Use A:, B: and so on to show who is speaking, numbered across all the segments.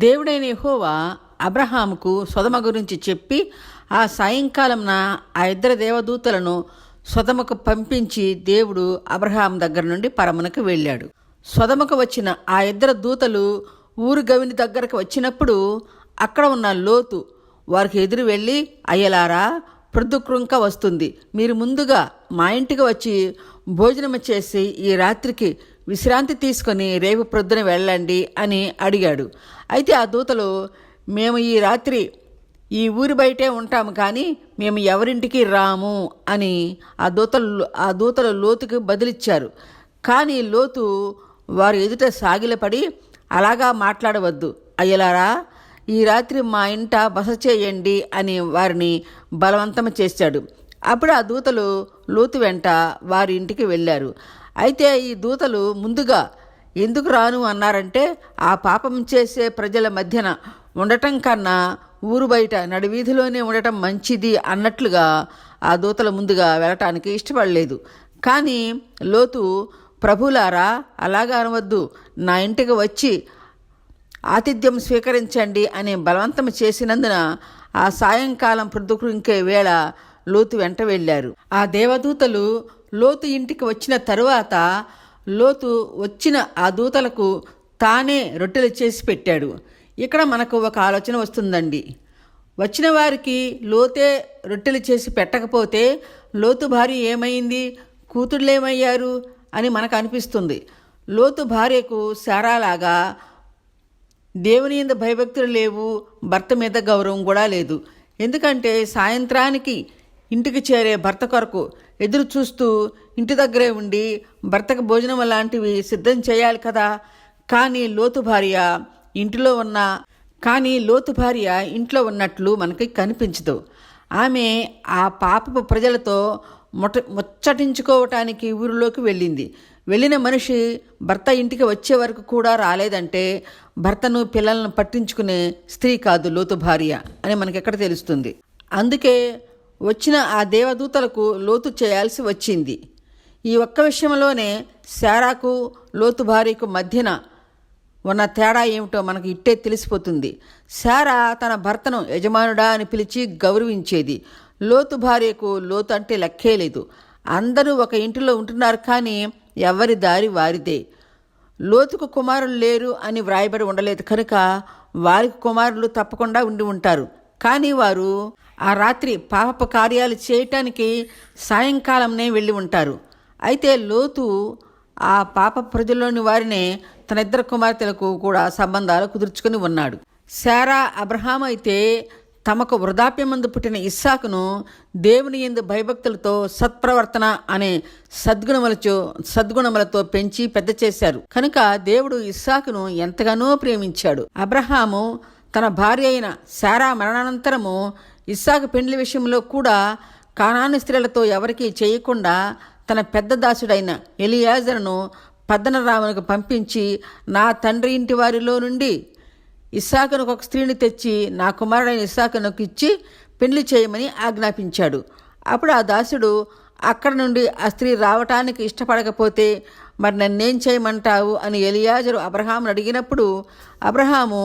A: దేవుడైన యెహోవా అబ్రహాముకు సొదొమ గురించి చెప్పి ఆ సాయంకాలంన ఆ ఇద్దరు దేవదూతలను సొదొమకు పంపించి దేవుడు అబ్రహాం దగ్గర నుండి పరమునకు వెళ్ళాడు. సొదొమకు వచ్చిన ఆ ఇద్దరు దూతలు ఊరు గవిని దగ్గరకు వచ్చినప్పుడు అక్కడ ఉన్న లోతు వారికి ఎదురు వెళ్ళి, అయ్యలారా, ప్రొద్దుకృంక వస్తుంది, మీరు ముందుగా మా ఇంటికి వచ్చి భోజనం చేసి ఈ రాత్రికి విశ్రాంతి తీసుకొని రేపు ప్రొద్దున వెళ్ళండి అని అడిగాడు. అయితే ఆ దూతలు, మేము ఈ రాత్రి ఈ ఊరి బయటే ఉంటాము, కానీ మేము ఎవరింటికి రాము అని ఆ దూతలు లోతుకి బదిలిచ్చారు. కానీ లోతు వారి ఎదుట సాగిలపడి, అలాగా మాట్లాడవద్దు అయ్యలారా, ఈ రాత్రి మా ఇంట బస చేయండి అని వారిని బలవంతం చేశాడు. అప్పుడు ఆ దూతలు లోతు వెంట వారి ఇంటికి వెళ్ళారు. అయితే ఈ దూతలు ముందుగా ఎందుకు రాను అన్నారంటే, ఆ పాపం చేసే ప్రజల మధ్యన ఉండటం కన్నా ఊరు బయట నడివీధిలోనే ఉండటం మంచిది అన్నట్లుగా ఆ దూతలు ముందుగా వెళ్ళటానికి ఇష్టపడలేదు. కానీ లోతు, ప్రభులారా, అలాగా అనవద్దు, నా ఇంటికి వచ్చి ఆతిథ్యం స్వీకరించండి అని బలవంతం చేసినందున ఆ సాయంకాలం ప్రొద్దుకృంకే వేళ లోతు వెంట వెళ్ళారు. ఆ దేవదూతలు లోతు ఇంటికి వచ్చిన తరువాత లోతు వచ్చిన ఆ దూతలకు తానే రొట్టెలు చేసి పెట్టాడు. ఇక్కడ మనకు ఒక ఆలోచన వస్తుందండి. వచ్చిన వారికి లోతే రొట్టెలు చేసి పెట్టకపోతే లోతు భార్య ఏమైంది, కూతుళ్ళేమయ్యారు అని మనకు అనిపిస్తుంది. లోతు భార్యకు శారాలాగా దేవుని యందు భయభక్తులు లేవు, భర్త మీద గౌరవం కూడా లేదు. ఎందుకంటే సాయంత్రానికి ఇంటికి చేరే భర్త కొరకు ఎదురు చూస్తూ ఇంటి దగ్గరే ఉండి భర్తకు భోజనం లాంటివి సిద్ధం చేయాలి కదా. కానీ లోతు భార్య ఇంట్లో ఉన్నట్లు మనకి కనిపించదు. ఆమె ఆ పాపపు ప్రజలతో ముచ్చటించుకోవటానికి ఊరిలోకి వెళ్ళింది. వెళ్ళిన మనిషి భర్త ఇంటికి వచ్చే వరకు కూడా రాలేదంటే భర్తను పిల్లలను పట్టించుకునే స్త్రీ కాదు లోతు భార్య అని మనకి ఎక్కడ తెలుస్తుంది. అందుకే వచ్చిన ఆ దేవదూతలకు లోతు చేయాల్సి వచ్చింది. ఈ ఒక్క విషయంలోనే శారాకు లోతు భార్యకు మధ్యన ఉన్న తేడా ఏమిటో మనకు ఇట్టే తెలిసిపోతుంది. శారా తన భర్తను యజమానుడా అని పిలిచి గౌరవించేది. లోతు భార్యకు లోతు అంటే లెక్కే లేదు. అందరూ ఒక ఇంటిలో ఉంటున్నారు, కానీ ఎవరి దారి వారిదే. లోతుకు కుమారులు లేరు అని వ్రాయబడి ఉండలేదు కనుక వారికి కుమారులు తప్పకుండా ఉండి ఉంటారు. కానీ వారు ఆ రాత్రి పాపపు కార్యాలు చేయటానికి సాయంకాలంనే వెళ్ళి ఉంటారు. అయితే లోతు ఆ పాప ప్రజల్లోని వారినే తన ఇద్దరు కుమార్తెలకు కూడా సంబంధాలు కుదుర్చుకుని ఉన్నాడు. శారా, అబ్రహాం అయితే తమకు వృద్ధాప్యమందు పుట్టిన ఇస్సాకును దేవుని యందు భయభక్తులతో సత్ప్రవర్తన అనే సద్గుణములతో పెంచి పెద్ద చేశారు. కనుక దేవుడు ఇస్సాకును ఎంతగానో ప్రేమించాడు. అబ్రహాము తన భార్య అయిన శారా మరణానంతరము ఇస్సాకు పెండ్లి విషయంలో కూడా కానాను స్త్రీలతో ఎవరికీ చేయకుండా తన పెద్ద దాసుడైన ఎలియాజరును పద్దనరామునకు పంపించి, నా తండ్రి ఇంటి వారిలో నుండి ఇస్సాకునకు ఒక స్త్రీని తెచ్చి నా కుమారుడైన ఇస్సాకునకు ఇచ్చి పెళ్లి చేయమని ఆజ్ఞాపించాడు. అప్పుడు ఆ దాసుడు, అక్కడ నుండి ఆ స్త్రీ రావటానికి ఇష్టపడకపోతే మరి నన్నేం చేయమంటావు అని ఎలియాజరు అబ్రహామును అడిగినప్పుడు, అబ్రహాము,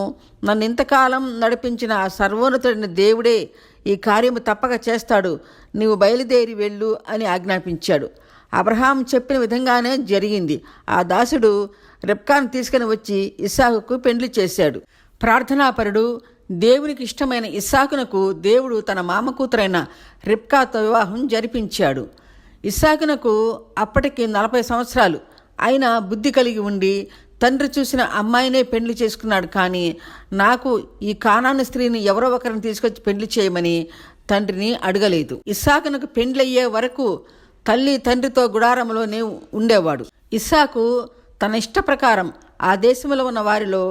A: నన్ను ఇంతకాలం నడిపించిన ఆ సర్వోన్నతుడైన దేవుడే ఈ కార్యము తప్పక చేస్తాడు, నీవు బయలుదేరి వెళ్ళు అని ఆజ్ఞాపించాడు. అబ్రహాం చెప్పిన విధంగానే జరిగింది. ఆ దాసుడు రెబ్కాను తీసుకుని వచ్చి ఇస్సాకుకు పెండ్లి చేశాడు. ప్రార్థనాపరుడు, దేవునికి ఇష్టమైన ఇస్సాకునకు దేవుడు తన మామ కూతురైన రిబ్కాతో వివాహం జరిపించాడు. ఇస్సాకునకు అప్పటికి 40 సంవత్సరాలు అయినా బుద్ధి కలిగి ఉండి తండ్రి చూసిన అమ్మాయినే పెండ్లి చేసుకున్నాడు. కానీ నాకు ఈ కానాను స్త్రీని ఎవరో ఒకరిని తీసుకొచ్చి పెండ్లి చేయమని తండ్రిని అడగలేదు. ఇస్సాకునకు పెండ్లయ్యే వరకు తల్లి తండ్రితో గుడారంలోనే ఉండేవాడు. ఇస్సాకు తన ఇష్ట ప్రకారం ఆ దేశంలో ఉన్న వారిలో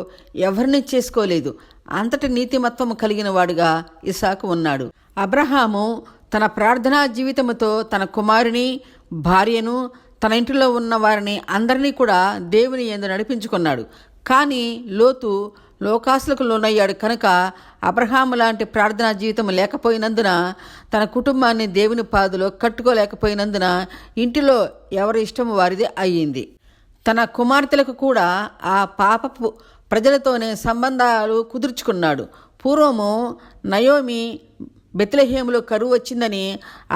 A: ఎవరిని చేసుకోలేదు. అంతటి నీతిమత్వము కలిగిన వాడుగా ఇస్సాకు ఉన్నాడు. అబ్రహాము తన ప్రార్థనా జీవితముతో తన కుమారుని, భార్యను, తన ఇంటిలో ఉన్న వారిని అందరినీ కూడా దేవుని యందు నడిపించుకున్నాడు. కానీ లోతు లోకాసులకు లోనయ్యాడు కనుక అబ్రహాము లాంటి ప్రార్థనా జీవితం లేకపోయినందున, తన కుటుంబాన్ని దేవుని పాదులో కట్టుకోలేకపోయినందున ఇంటిలో ఎవరి ఇష్టం వారిదే అయ్యింది. తన కుమార్తెలకు కూడా ఆ పాపపు ప్రజలతోనే సంబంధాలు కుదుర్చుకున్నాడు. పూర్వము నయోమి బెత్లెహేములో కరువు వచ్చిందని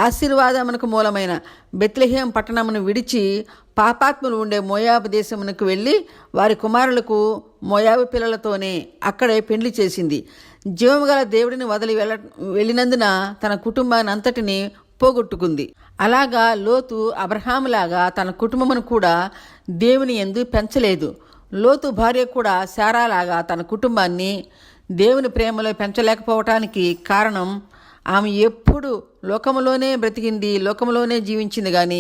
A: ఆశీర్వాదమునకు మూలమైన బెత్లెహేం పట్టణమును విడిచి పాపాత్ములు ఉండే మోయాబు దేశమునకు వెళ్ళి వారి కుమారులకు మోయాబు పిల్లలతోనే అక్కడే పెండ్లి చేసింది. జీవము గల దేవుడిని వదిలి వెళ్ళినందున తన కుటుంబాన్ని అంతటిని పోగొట్టుకుంది. అలాగా లోతు అబ్రహాములాగా తన కుటుంబమును కూడా దేవుని యందు పెంచలేదు. లోతు భార్య కూడా శారాలాగా తన కుటుంబాన్ని దేవుని ప్రేమలో పెంచలేకపోవటానికి కారణం ఆమె ఎప్పుడు లోకములోనే బ్రతికింది, లోకములోనే జీవించింది, కానీ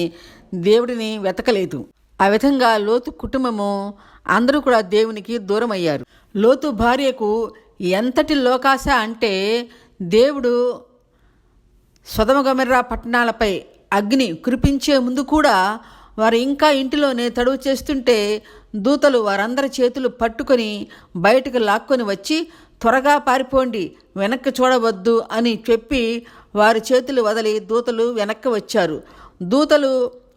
A: దేవుడిని వెతకలేదు. ఆ విధంగా లోతు కుటుంబము అందరూ కూడా దేవునికి దూరం అయ్యారు. లోతు భార్యకు ఎంతటి లోకాశ అంటే దేవుడు సొదొమ గొమొర్రా పట్టణాలపై అగ్ని కురిపించే ముందు కూడా వారు ఇంకా ఇంటిలోనే తడువు చేస్తుంటే దూతలు వారందరి చేతులు పట్టుకొని బయటకు లాక్కొని వచ్చి, త్వరగా పారిపోండి, వెనక్కి చూడవద్దు అని చెప్పి వారి చేతులు వదిలి దూతలు వెనక్కి వచ్చారు. దూతలు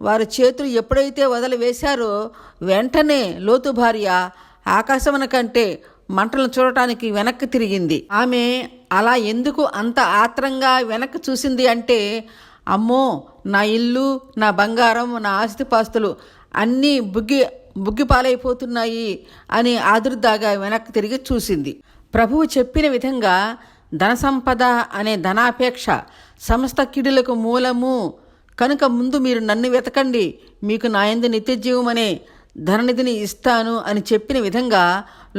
A: వారి చేతులు ఎప్పుడైతే వదిలి వేశారో వెంటనే లోతు భార్య ఆకాశమున కంటే మంటలను చూడటానికి వెనక్కి తిరిగింది. ఆమె అలా ఎందుకు అంత ఆత్రంగా వెనక్కి చూసింది అంటే, అమ్మో, నా ఇల్లు, నా బంగారం, నా ఆస్తిపాస్తులు అన్నీ బుగ్గిపాలైపోతున్నాయి అని ఆదుర్దాగా వెనక్కి తిరిగి చూసింది. ప్రభువు చెప్పిన విధంగా ధన సంపద అనే ధనాపేక్ష సమస్త కీడులకు మూలము కనుక ముందు మీరు నన్ను వెతకండి, మీకు నా యందు నిత్యజీవం అనే ధననిధిని ఇస్తాను అని చెప్పిన విధంగా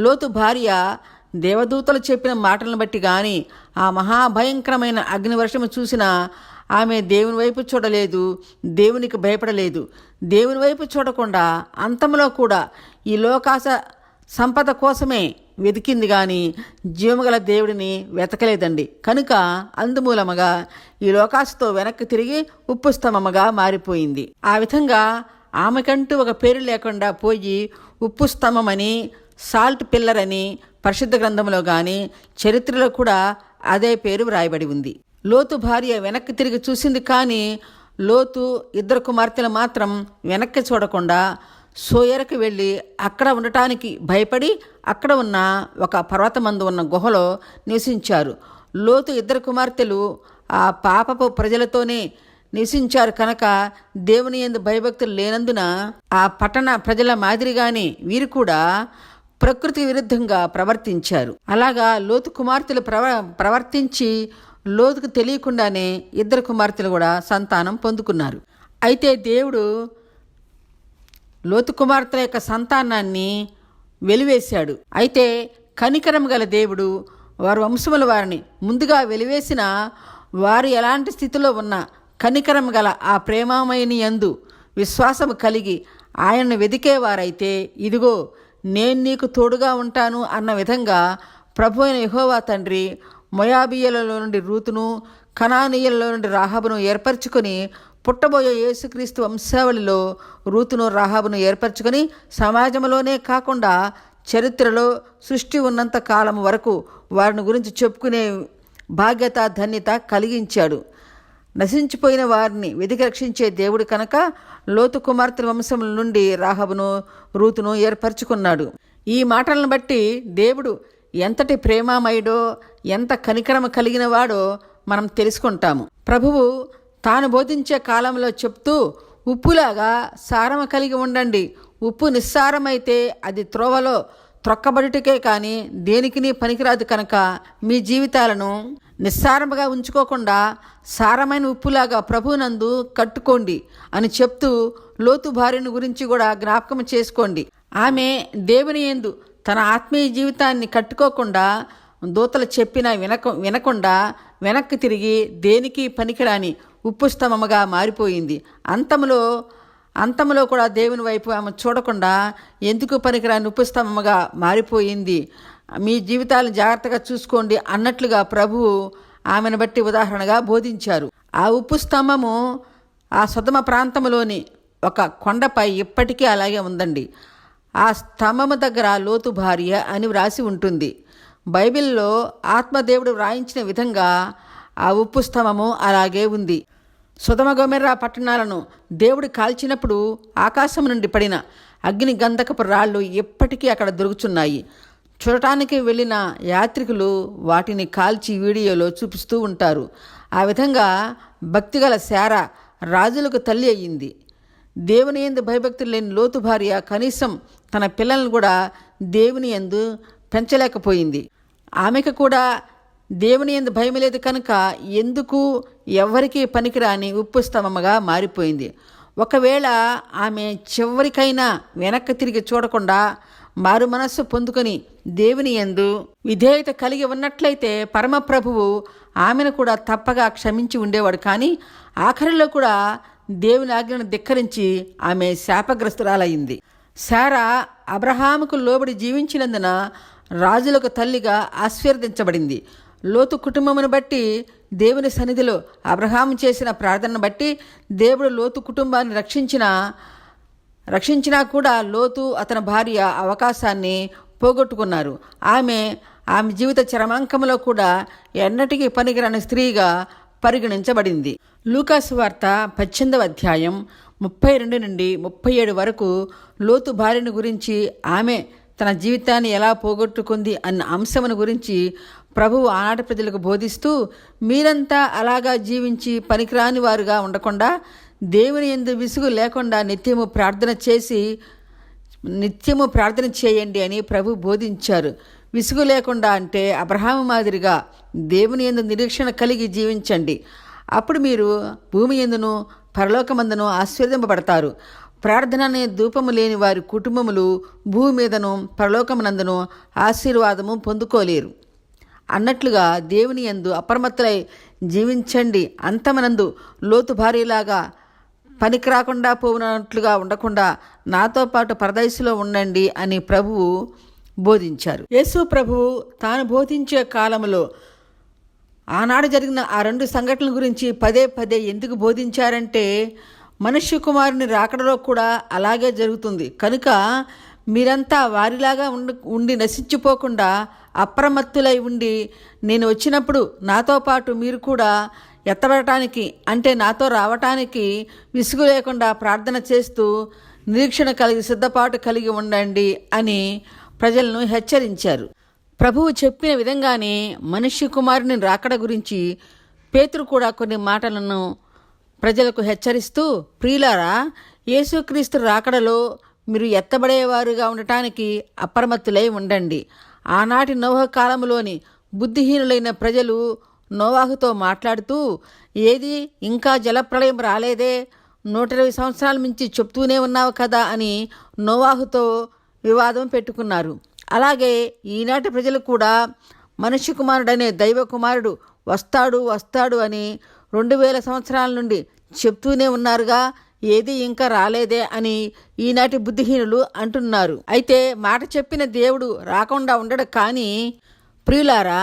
A: లోతు భార్య దేవదూతలు చెప్పిన మాటలను బట్టి కానీ ఆ మహాభయంకరమైన అగ్నివర్షము చూసినా ఆమె దేవుని వైపు చూడలేదు, దేవునికి భయపడలేదు. దేవుని వైపు చూడకుండా అంతంలో కూడా ఈ లోకాశ సంపద కోసమే వెతికింది, కానీ జీవముగల దేవుడిని వెతకలేదండి. కనుక అందుమూలముగా ఈ లోకాశతో వెనక్కి తిరిగి ఉప్పు స్తంభముగా మారిపోయింది. ఆ విధంగా ఆమెకంటూ ఒక పేరు లేకుండా పోయి ఉప్పు స్తంభమని, సాల్ట్ పిల్లర్ అని పరిశుద్ధ గ్రంథంలో కానీ చరిత్రలో కూడా అదే పేరు వ్రాయబడి ఉంది. లోతు భార్య వెనక్కి తిరిగి చూసింది, కానీ లోతు ఇద్దరు కుమార్తెలు మాత్రం వెనక్కి చూడకుండా సోయరకు వెళ్ళి అక్కడ ఉండటానికి భయపడి అక్కడ ఉన్న ఒక పర్వతమందు ఉన్న గుహలో నివసించారు. లోతు ఇద్దరు కుమార్తెలు ఆ పాపపు ప్రజలతోనే నివసించారు కనుక దేవుని యందు భయభక్తులు లేనందున ఆ పట్టణ ప్రజల మాదిరిగానే వీరు కూడా ప్రకృతి విరుద్ధంగా ప్రవర్తించారు. అలాగా లోతు కుమార్తెలు ప్రవర్తించి లోతుకు తెలియకుండానే ఇద్దరు కుమార్తెలు కూడా సంతానం పొందుకున్నారు. అయితే దేవుడు లోతు కుమార్తెల యొక్క సంతానాన్ని వెలివేశాడు. అయితే కనికరం గల దేవుడు వారి వంశముల వారిని ముందుగా వెలివేసిన వారు ఎలాంటి స్థితిలో ఉన్న కనికరం గల ఆ ప్రేమమయుని యందు విశ్వాసము కలిగి ఆయనను వెదికేవారైతే, ఇదిగో నేను నీకు తోడుగా ఉంటాను అన్న విధంగా ప్రభు అయిన యెహోవా తండ్రి మోయాబీయులలో నుండి రూతును, కనానీయులలో నుండి రాహాబును ఏర్పరచుకొని పుట్టబోయే యేసుక్రీస్తు వంశావళిలో రూతును, రాహాబును ఏర్పరచుకొని సమాజంలోనే కాకుండా చరిత్రలో సృష్టి ఉన్నంత కాలం వరకు వారిని గురించి చెప్పుకునే భాగ్యత, ధన్యత కలిగించాడు. నశించిపోయిన వారిని వెతికి రక్షించే దేవుడు కనుక లోతు కుమార్తె వంశముల నుండి రాహాబును, రూతును ఏర్పరచుకున్నాడు. ఈ మాటలను బట్టి దేవుడు ఎంతటి ప్రేమామయుడో, ఎంత కనికరమ కలిగిన వాడో మనం తెలుసుకుంటాము. ప్రభువు తాను బోధించే కాలంలో చెప్తూ, ఉప్పులాగా సారమ కలిగి ఉండండి. ఉప్పు నిస్సారమైతే అది త్రోవలో త్రొక్కబడుటకే కానీ దేనికిని పనికిరాదు కనుక మీ జీవితాలను నిస్సారముగా ఉంచుకోకుండా సారమైన ఉప్పులాగా ప్రభువునందు కట్టుకోండి అని చెప్తూ లోతు భార్యను గురించి కూడా జ్ఞాపకం చేసుకోండి. ఆమె దేవుని యందు తన ఆత్మీయ జీవితాన్ని కట్టుకోకుండా దూతలు చెప్పినా వినకుండా వెనక్కి తిరిగి దేనికి పనికిరాని ఉప్పు స్తంభముగా మారిపోయింది. అంతములో కూడా దేవుని వైపు ఆమె చూడకుండా ఎందుకు పనికిరాని ఉప్పు స్తంభముగా మారిపోయింది. మీ జీవితాలను జాగ్రత్తగా చూసుకోండి అన్నట్లుగా ప్రభువు ఆమెను బట్టి ఉదాహరణగా బోధించారు. ఆ ఉప్పు స్తంభము ఆ సొదొమ ప్రాంతంలోని ఒక కొండపై ఇప్పటికీ అలాగే ఉందండి. ఆ స్తంభము దగ్గర లోతు భార్య అని వ్రాసి ఉంటుంది. బైబిల్లో ఆత్మదేవుడు వ్రాయించిన విధంగా ఆ ఉప్పు స్తంభము అలాగే ఉంది. సొదొమ గొమొర్రా పట్టణాలను దేవుడు కాల్చినప్పుడు ఆకాశం నుండి పడిన అగ్ని గంధకపు రాళ్ళు ఎప్పటికీ అక్కడ దొరుకుతున్నాయి. చూడటానికి వెళ్ళిన యాత్రికులు వాటిని కాల్చి వీడియోలో చూపిస్తూ ఉంటారు. ఆ విధంగా భక్తిగల శారా రాజులకు తల్లి అయ్యింది. దేవుని యందు భయభక్తులు లేని లోతు భార్య కనీసం తన పిల్లలను కూడా దేవుని యందు పెంచలేకపోయింది. ఆమెకు కూడా దేవుని యందు భయం లేదు కనుక ఎందుకు ఎవ్వరికీ పనికిరాని ఉప్పు స్తంభముగా మారిపోయింది. ఒకవేళ ఆమె చివరికైనా వెనక్కి తిరిగి చూడకుండా మారు మనస్సు పొందుకొని దేవుని యందు విధేయత కలిగి ఉన్నట్లయితే పరమప్రభువు ఆమెను కూడా తప్పగా క్షమించి ఉండేవాడు. కానీ ఆఖరిలో కూడా దేవుని ఆజ్ఞను ధిక్కరించి ఆమె శాపగ్రస్తురాలయ్యింది. శారా అబ్రహాముకు లోబడి జీవించినందున రాజులకు తల్లిగా ఆశీర్వదించబడింది. లోతు కుటుంబమును బట్టి దేవుని సన్నిధిలో అబ్రహాము చేసిన ప్రార్థనను బట్టి దేవుడు లోతు కుటుంబాన్ని రక్షించినా కూడా లోతు అతని భార్య అవకాశాన్ని పోగొట్టుకున్నారు. ఆమె జీవిత చరమాంకంలో కూడా ఎన్నటికీ పనికిరాని స్త్రీగా పరిగణించబడింది. లూకాసు వార్త 18వ అధ్యాయం 32 నుండి 37 వరకు లోతు భార్యను గురించి, ఆమె తన జీవితాన్ని ఎలా పోగొట్టుకుంది అన్న అంశమును గురించి ప్రభువు ఆనాటి ప్రజలకు బోధిస్తూ, మీరంతా అలాగా జీవించి పనికిరాని వారుగా ఉండకుండా దేవుని యందు విసుగు లేకుండా నిత్యము ప్రార్థన చేయండి అని ప్రభు బోధించారు. విసుగు లేకుండా అంటే అబ్రహాము మాదిరిగా దేవుని యందు నిరీక్షణ కలిగి జీవించండి. అప్పుడు మీరు భూమి యందును పరలోకమందును ఆశీర్వదింపబడతారు. ప్రార్థన అనే ధూపము లేని వారి కుటుంబములు భూమి మీదను పరలోకమునందును ఆశీర్వాదము పొందుకోలేరు అన్నట్లుగా దేవుని యందు అప్రమత్తులై జీవించండి. అంతమనందు లోతు భార్యలాగా పనికి రాకుండా పోవునట్లుగా ఉండకుండా నాతో పాటు పరదైసులో ఉండండి అని ప్రభువు బోధించారు. యేసు ప్రభువు తాను బోధించే కాలంలో ఆనాడు జరిగిన ఆ 2 సంఘటనల గురించి పదే పదే ఎందుకు బోధించారంటే, మనుష్య కుమారుని రాకడలో కూడా అలాగే జరుగుతుంది కనుక మీరంతా వారిలాగా ఉండి నశించిపోకుండా అప్రమత్తులై ఉండి, నేను వచ్చినప్పుడు నాతో పాటు మీరు కూడా ఎత్తబడటానికి అంటే నాతో రావటానికి విసుగు లేకుండా ప్రార్థన చేస్తూ నిరీక్షణ కలిగి సిద్ధపాటు కలిగి ఉండండి అని ప్రజలను హెచ్చరించారు. ప్రభువు చెప్పిన విధంగానే మనుష్య కుమారుని రాకడ గురించి పేతురు కూడా కొన్ని మాటలను ప్రజలకు హెచ్చరిస్తూ, ప్రియులారా, యేసుక్రీస్తు రాకడలో మీరు ఎత్తబడేవారుగా ఉండటానికి అప్రమత్తులై ఉండండి. ఆనాటి నోవహు కాలంలోని బుద్ధిహీనులైన ప్రజలు నోవాహుతో మాట్లాడుతూ, ఏది ఇంకా జలప్రళయం రాలేదే, 120 సంవత్సరాల మించి చెప్తూనే ఉన్నావు కదా అని నోవాహుతో వివాదం పెట్టుకున్నారు. అలాగే ఈనాటి ప్రజలు కూడా మనుష్య కుమారుడనే దైవ కుమారుడు వస్తాడు అని 2000 సంవత్సరాల నుండి చెప్తూనే ఉన్నారుగా, ఏది ఇంకా రాలేదే అని ఈనాటి బుద్ధిహీనులు అంటున్నారు. అయితే మాట చెప్పిన దేవుడు రాకుండా ఉండడు. కానీ ప్రియులారా,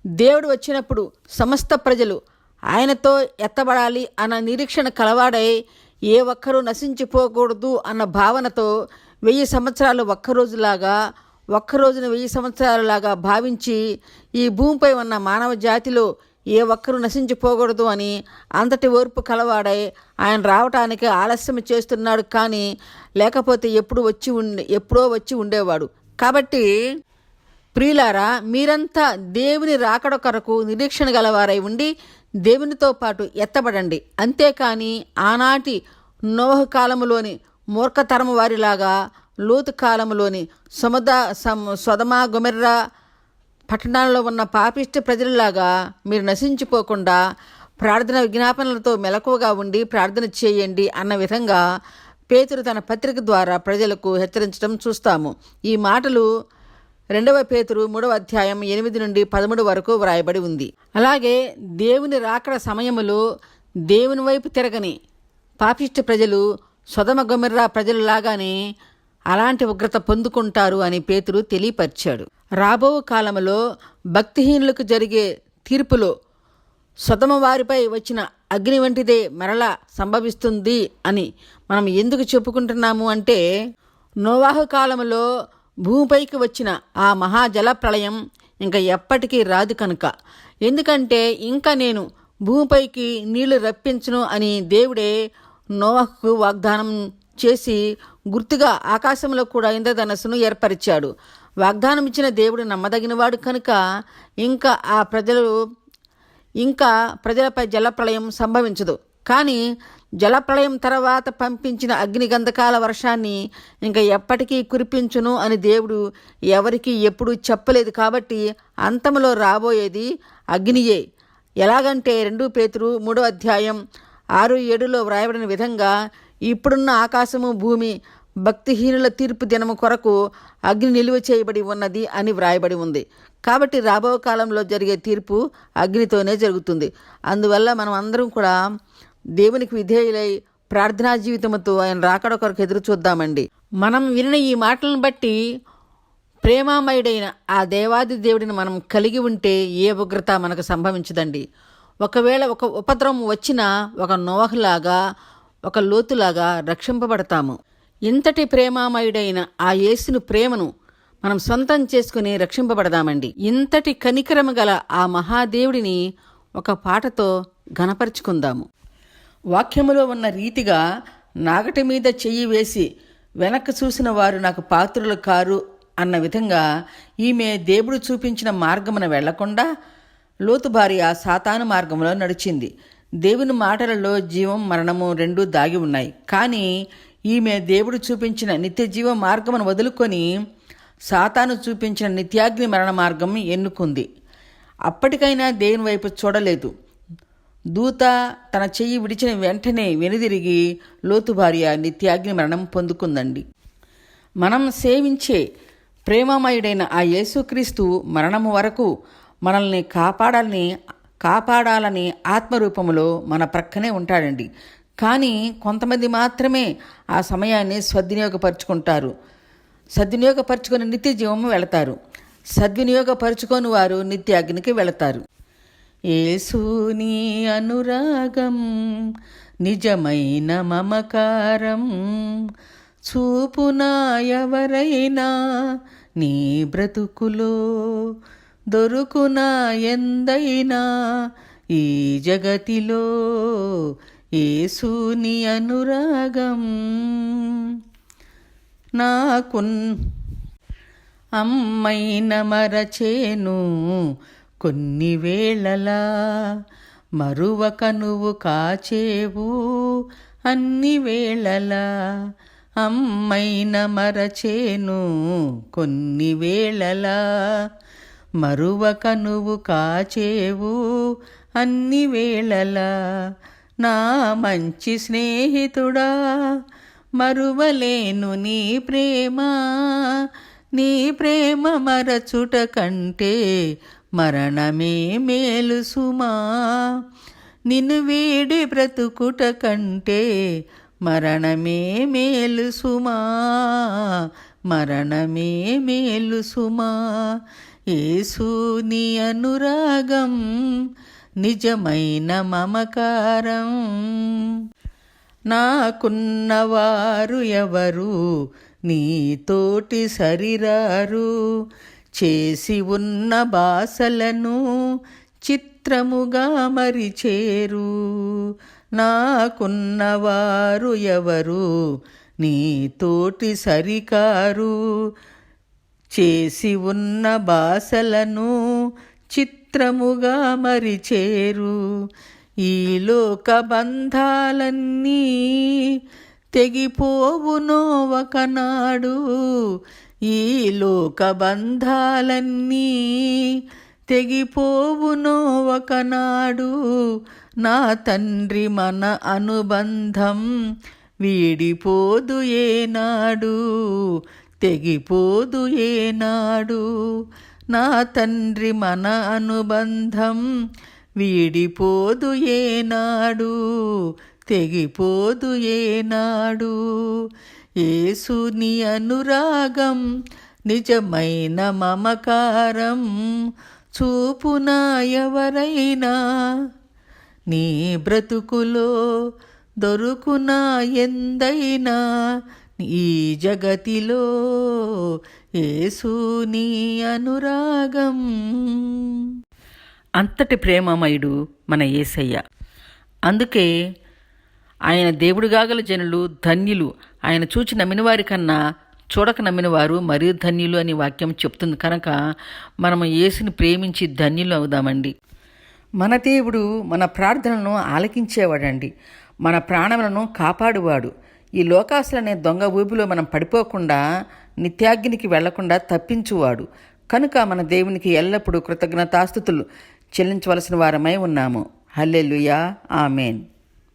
A: దేవుడు వచ్చినప్పుడు సమస్త ప్రజలు ఆయనతో ఎత్తబడాలి అన్న నిరీక్షణ కలవాడై ఏ ఒక్కరూ నశించిపోకూడదు అన్న భావనతో 1000 సంవత్సరాలు ఒక్కరోజున 1000 సంవత్సరాలలాగా భావించి ఈ భూమిపై ఉన్న మానవ జాతిలో ఏ ఒక్కరూ నశించిపోకూడదు అని అంతటి ఓర్పు కలవాడై ఆయన రావటానికి ఆలస్యం చేస్తున్నాడు. కానీ లేకపోతే ఎప్పుడో వచ్చి ఉండేవాడు. కాబట్టి ప్రియులారా, మీరంతా దేవుని రాకడ కొరకు నిరీక్షణ గలవారై ఉండి దేవునితో పాటు ఎత్తబడండి. అంతేకాని ఆనాటి నోవహు కాలములోని మూర్ఖతరము వారిలాగా, లోతు కాలములోని సొదొమ గొమొర్రా పట్టణాల్లో ఉన్న పాపిష్టి ప్రజలలాగా మీరు నశించిపోకుండా ప్రార్థన విజ్ఞాపనలతో మెలకువగా ఉండి ప్రార్థన చేయండి అన్న విధంగా పేతురు తన పత్రిక ద్వారా ప్రజలకు హెచ్చరించడం చూస్తాము. ఈ మాటలు 2వ పేతురు 3వ అధ్యాయం 8 నుండి 13 వరకు వ్రాయబడి ఉంది. అలాగే దేవుని రాకడ సమయములో దేవుని వైపు తిరగని పాపిష్టి ప్రజలు సొదొమ గొమొర్రా ప్రజలలాగానే అలాంటి ఉగ్రత పొందుకుంటారు అని పేతురు తెలియపరిచాడు. రాబో కాలంలో భక్తిహీనులకు జరిగే తీర్పులో సొదొమ వారిపై వచ్చిన అగ్ని వంటిదే మరలా సంభవిస్తుంది అని మనం ఎందుకు చెప్పుకుంటున్నాము అంటే, నోవాహు కాలంలో భూమిపైకి వచ్చిన ఆ మహాజల ప్రళయం ఇంకా ఎప్పటికీ రాదు కనుక. ఎందుకంటే ఇంకా నేను భూమిపైకి నీళ్లు రప్పించును అని దేవుడే నోవాహుకు వాగ్దానం చేసి గుర్తుగా ఆకాశంలో కూడా ఇంద్రధనస్సును ఏర్పరిచాడు. వాగ్దానం ఇచ్చిన దేవుడు నమ్మదగినవాడు కనుక ఇంకా ప్రజలపై జలప్రళయం సంభవించదు. కానీ జలప్రళయం తర్వాత పంపించిన అగ్నిగంధకాల వర్షాన్ని ఇంకా ఎప్పటికీ కురిపించును అని దేవుడు ఎవరికీ ఎప్పుడూ చెప్పలేదు. కాబట్టి అంతములో రాబోయేది అగ్నియే. ఎలాగంటే 2 పేతురు 3:6-7 వ్రాయబడిన విధంగా ఇప్పుడున్న ఆకాశము భూమి భక్తిహీనుల తీర్పు దినము కొరకు అగ్ని నిలువ చేయబడి ఉన్నది అని వ్రాయబడి ఉంది. కాబట్టి రాబో కాలంలో జరిగే తీర్పు అగ్నితోనే జరుగుతుంది. అందువల్ల మనం అందరం కూడా దేవునికి విధేయులై ప్రార్థనా జీవితంతో ఆయన రాకడ కొరకు ఎదురు చూద్దామండి. మనం వినిన ఈ మాటలను బట్టి ప్రేమామయుడైన ఆ దేవాది దేవుడిని మనం కలిగి ఉంటే ఏ ఉగ్రత మనకు సంభవించదండి. ఒకవేళ ఒక ఉపద్రవం వచ్చినా ఒక నోవహులాగా ఒక లోతులాగా రక్షింపబడతాము. ఇంతటి ప్రేమామయుడైన ఆ యేసును ప్రేమను మనం సొంతం చేసుకుని రక్షింపబడదామండి. ఇంతటి కనికరము గల ఆ మహాదేవుడిని ఒక పాటతో ఘనపరుచుకుందాము. వాక్యములో ఉన్న రీతిగా నాగటి మీద చెయ్యి వేసి వెనక్కి చూసిన వారు నాకు పాత్రులు కారు అన్న విధంగా ఈమె దేవుడు చూపించిన మార్గమున వెళ్లకుండా లోతు భార్య సాతాను మార్గంలో నడిచింది. దేవుని మాటలలో జీవం మరణము రెండూ దాగి ఉన్నాయి. కానీ ఈమె దేవుడు చూపించిన నిత్య జీవ మార్గమును వదులుకొని సాతాను చూపించిన నిత్యాగ్ని మరణ మార్గం ఎన్నుకుంది. అప్పటికైనా దేవుని వైపు చూడలేదు. దూత తన చెయ్యి విడిచిన వెంటనే వెనుదిరిగి లోతు భార్య నిత్యాగ్ని మరణం పొందుకుందండి. మనం సేవించే ప్రేమమయుడైన ఆ యేసుక్రీస్తు మరణము వరకు మనల్ని కాపాడాలని ఆత్మరూపములో మన ప్రక్కనే ఉంటాడండి. కానీ కొంతమంది మాత్రమే ఆ సమయాన్ని సద్వినియోగపరుచుకొని నిత్య జీవము వెళతారు. సద్వినియోగపరుచుకొని వారు నిత్య అగ్నికి వెళతారు. యేసుని అనురాగం నిజమైన మమకారం చూపునా ఎవరైనా నీ బ్రతుకులో దొరుకునా ఎందైనా ఈ జగతిలో యేసుని అనురాగం అమ్మైన మరచేను కొన్ని వేళలా మరువక నువ్వు కాచేవు అన్ని వేళలా. అమ్మైన మరచేను కొన్ని వేళలా మరువక నువ్వు కాచేవు అన్ని వేళలా. నా మంచి స్నేహితుడా మరువలేను నీ ప్రేమ మరచుట కంటే మరణమే మేలు సుమా. నిన్ను వీడి బ్రతుకుట కంటే మరణమే మేలు సుమా. మరణమే మేలు సుమా. యేసుని అనురాగం నిజమైన మమకారం. నాకున్నవారు ఎవరు నీతోటి సరిరారు చేసి ఉన్న బాసలను చిత్రముగా మరిచేరు. నాకున్నవారు ఎవరు నీతోటి సరికారు చేసి ఉన్న బాసలను చిత్రముగా మరిచేరు. ఈ లోక బంధాలన్నీ తెగిపోవునో ఒకనాడు. ఈ లోక బంధాలన్నీ తెగిపోవునో ఒకనాడు. నా తండ్రి మన అనుబంధం వీడిపోదు ఏనాడు తెగిపోదు ఏనాడు. నా తండ్రి మన అనుబంధం వీడిపోదు ఏనాడు తెగిపోదు ఏనాడు. యేసుని అనురాగం నిజమైన మమకారం చూపునా ఎవరైనా నీ బ్రతుకులో దొరుకునా ఎందైనా ఈ జగతిలో యేసుని అనురాగం. అంతటి ప్రేమమయుడు మన యేసయ్య. అందుకే ఆయన దేవుడుగాగల జనులు ధన్యులు. ఆయన చూచి నమ్మినవారి కన్నా చూడక నమ్మిన వారు మరీ ధన్యులు అని వాక్యం చెప్తుంది కనుక మనము యేసుని ప్రేమించి ధన్యులు అవుదామండి. మన దేవుడు మన ప్రార్థనలను ఆలకించేవాడండి. మన ప్రాణములను కాపాడువాడు. ఈ లోకాసులనే దొంగ ఊబిలో మనం పడిపోకుండా నిత్యాగ్నికి వెళ్లకుండా తప్పించువాడు. కనుక మన దేవునికి ఎల్లప్పుడూ కృతజ్ఞతాస్తుతులు చెల్లించవలసిన వారమై ఉన్నాము. హల్లెలూయా, ఆమేన్.